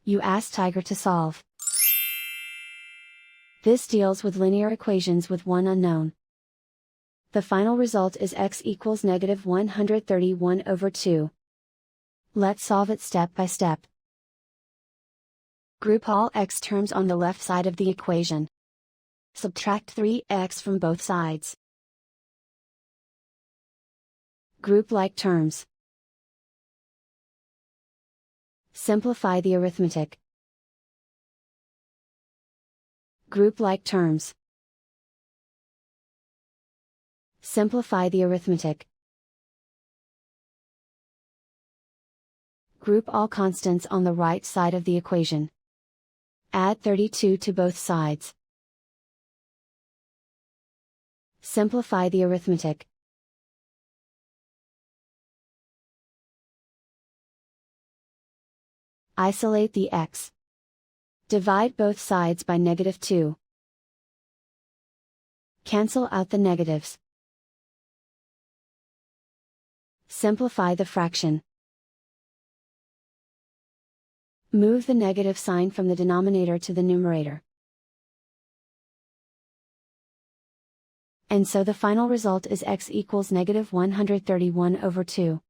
You ask Tiger to solve. This deals with linear equations with one unknown. The final result is x equals negative 131/2. Let's solve it step by step. Group all x terms on the left side of the equation. Subtract 3x from both sides. Group like terms. Simplify the arithmetic. Group like terms. Simplify the arithmetic. Group all constants on the right side of the equation. Add 32 to both sides. Simplify the arithmetic. Isolate the x. Divide both sides by -2. Cancel out the negatives. Simplify the fraction. Move the negative sign from the denominator to the numerator. And so the final result is x equals -131/2.